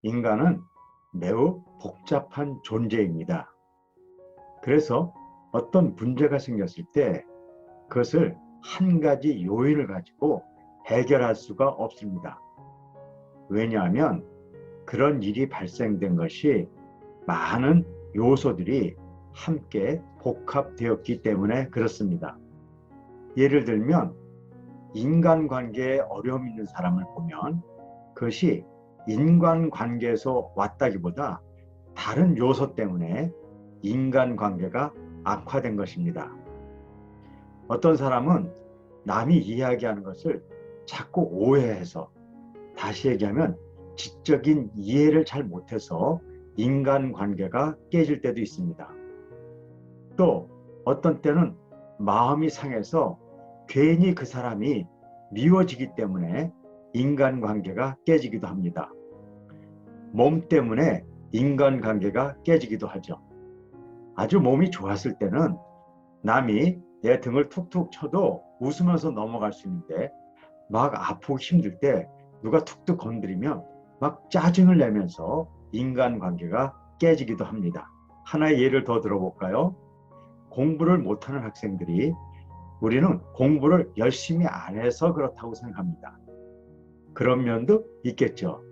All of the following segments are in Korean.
인간은 매우 복잡한 존재입니다. 그래서 어떤 문제가 생겼을 때 그것을 한 가지 요인을 가지고 해결할 수가 없습니다. 왜냐하면 그런 일이 발생된 것이 많은 요소들이 함께 복합되었기 때문에 그렇습니다. 예를 들면 인간관계에 어려움 있는 사람을 보면 그것이 인간관계에서 왔다기보다 다른 요소 때문에 인간관계가 악화된 것입니다. 어떤 사람은 남이 이야기하는 것을 자꾸 오해해서, 다시 얘기하면 지적인 이해를 잘 못해서 인간관계가 깨질 때도 있습니다. 또 어떤 때는 마음이 상해서 괜히 그 사람이 미워지기 때문에 인간관계가 깨지기도 합니다. 몸 때문에 인간관계가 깨지기도 하죠. 아주 몸이 좋았을 때는 남이 내 등을 툭툭 쳐도 웃으면서 넘어갈 수 있는데, 막 아프고 힘들 때 누가 툭툭 건드리면 막 짜증을 내면서 인간관계가 깨지기도 합니다. 하나의 예를 더 들어볼까요? 공부를 못하는 학생들이 우리는 공부를 열심히 안 해서 그렇다고 생각합니다. 그런 면도 있겠죠.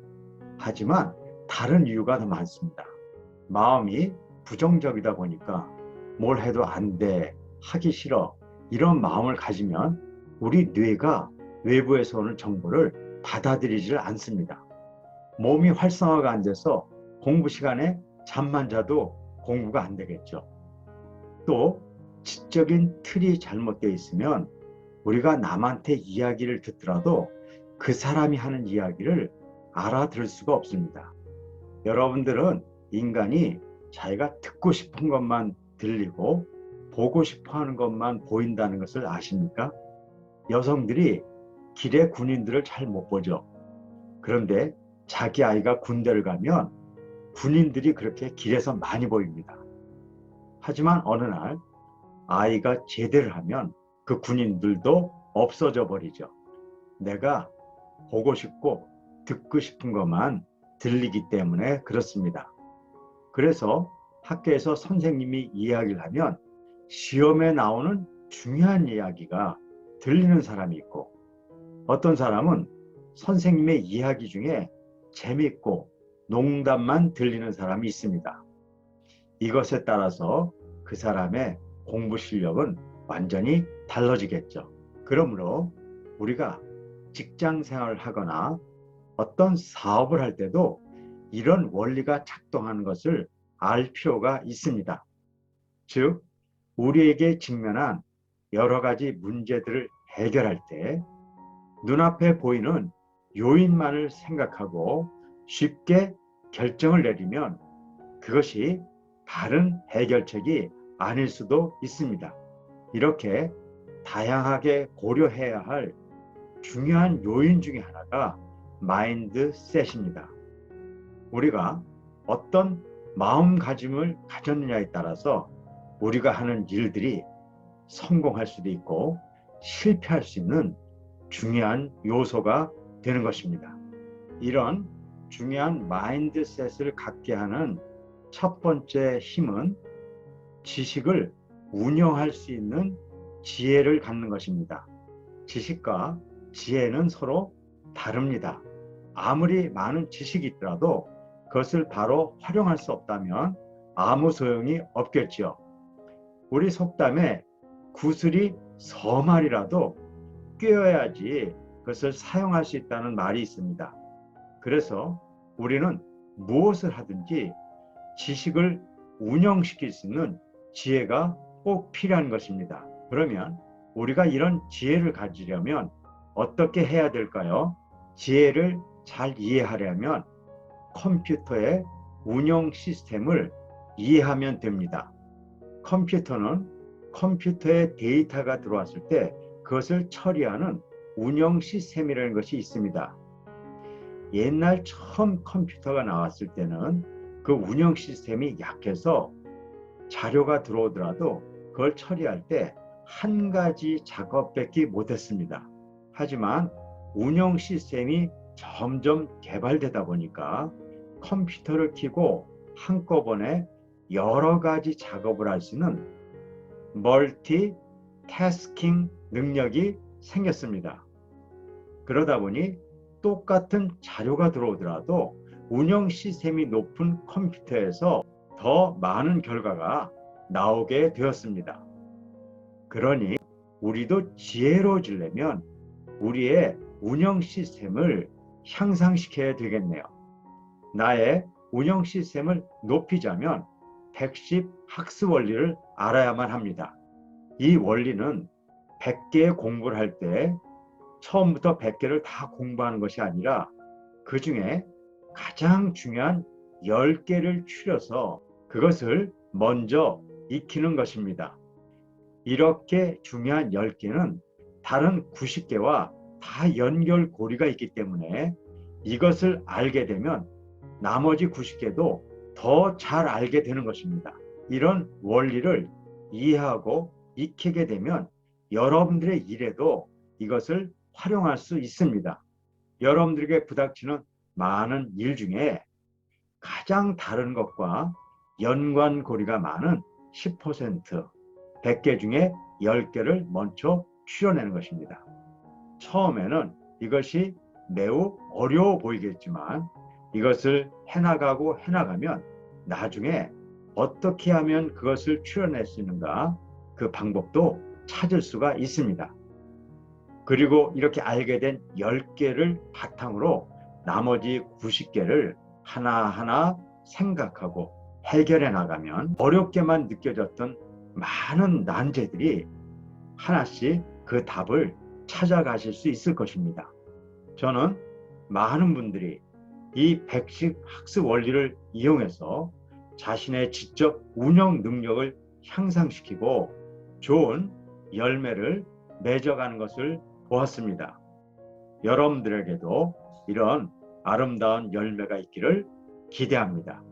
하지만 다른 이유가 더 많습니다. 마음이 부정적이다 보니까 뭘 해도 안 돼, 하기 싫어, 이런 마음을 가지면 우리 뇌가 외부에서 오는 정보를 받아들이질 않습니다. 몸이 활성화가 안 돼서 공부 시간에 잠만 자도 공부가 안 되겠죠. 또 지적인 틀이 잘못되어 있으면 우리가 남한테 이야기를 듣더라도 그 사람이 하는 이야기를 알아들을 수가 없습니다. 여러분들은 인간이 자기가 듣고 싶은 것만 들리고 보고 싶어 하는 것만 보인다는 것을 아십니까? 여성들이 길에 군인들을 잘 못 보죠. 그런데 자기 아이가 군대를 가면 군인들이 그렇게 길에서 많이 보입니다. 하지만 어느 날 아이가 제대를 하면 그 군인들도 없어져 버리죠. 내가 보고 싶고 듣고 싶은 것만 들리기 때문에 그렇습니다. 그래서 학교에서 선생님이 이야기를 하면 시험에 나오는 중요한 이야기가 들리는 사람이 있고, 어떤 사람은 선생님의 이야기 중에 재밌고 농담만 들리는 사람이 있습니다. 이것에 따라서 그 사람의 공부 실력은 완전히 달라지겠죠. 그러므로 우리가 직장 생활을 하거나 어떤 사업을 할 때도 이런 원리가 작동하는 것을 알 필요가 있습니다. 즉, 우리에게 직면한 여러 가지 문제들을 해결할 때 눈앞에 보이는 요인만을 생각하고 쉽게 결정을 내리면 그것이 바른 해결책이 아닐 수도 있습니다. 이렇게 다양하게 고려해야 할 중요한 요인 중에 하나가 마인드셋입니다. 우리가 어떤 마음가짐을 가졌느냐에 따라서 우리가 하는 일들이 성공할 수도 있고 실패할 수 있는 중요한 요소가 되는 것입니다. 이런 중요한 마인드셋을 갖게 하는 첫 번째 힘은 지식을 운영할 수 있는 지혜를 갖는 것입니다. 지식과 지혜는 서로 다릅니다. 아무리 많은 지식이 있더라도 그것을 바로 활용할 수 없다면 아무 소용이 없겠지요. 우리 속담에 구슬이 서말이라도 꿰어야지 그것을 사용할 수 있다는 말이 있습니다. 그래서 우리는 무엇을 하든지 지식을 운영시킬 수 있는 지혜가 꼭 필요한 것입니다. 그러면 우리가 이런 지혜를 가지려면 어떻게 해야 될까요? 지혜를 잘 이해하려면 컴퓨터의 운영 시스템을 이해하면 됩니다. 컴퓨터는 컴퓨터에 데이터가 들어왔을 때 그것을 처리하는 운영 시스템이라는 것이 있습니다. 옛날 처음 컴퓨터가 나왔을 때는 그 운영 시스템이 약해서 자료가 들어오더라도 그걸 처리할 때 한 가지 작업밖에 못했습니다. 하지만 운영 시스템이 점점 개발되다 보니까 컴퓨터를 켜고 한꺼번에 여러 가지 작업을 할 수 있는 멀티태스킹 능력이 생겼습니다. 그러다 보니 똑같은 자료가 들어오더라도 운영 시스템이 높은 컴퓨터에서 더 많은 결과가 나오게 되었습니다. 그러니 우리도 지혜로워지려면 우리의 운영 시스템을 향상시켜야 되겠네요. 나의 운영 시스템을 높이자면 110 학습 원리를 알아야만 합니다. 이 원리는 100개의 공부를 할 때 처음부터 100개를 다 공부하는 것이 아니라 그 중에 가장 중요한 10개를 추려서 그것을 먼저 익히는 것입니다. 이렇게 중요한 10개는 다른 90개와 다 연결고리가 있기 때문에 이것을 알게 되면 나머지 90개도 더 잘 알게 되는 것입니다. 이런 원리를 이해하고 익히게 되면 여러분들의 일에도 이것을 활용할 수 있습니다. 여러분들에게 부닥치는 많은 일 중에 가장 다른 것과 연관고리가 많은 10%, 100개 중에 10개를 먼저 추려내는 것입니다. 처음에는 이것이 매우 어려워 보이겠지만 이것을 해나가면 나중에 어떻게 하면 그것을 추려낼 수 있는가 그 방법도 찾을 수가 있습니다. 그리고 이렇게 알게 된 10개를 바탕으로 나머지 90개를 하나하나 생각하고 해결해 나가면 어렵게만 느껴졌던 많은 난제들이 하나씩 그 답을 찾아가실 수 있을 것입니다. 저는 많은 분들이 이 110 학습 원리를 이용해서 자신의 지적 운영 능력을 향상시키고 좋은 열매를 맺어가는 것을 보았습니다. 여러분들에게도 이런 아름다운 열매가 있기를 기대합니다.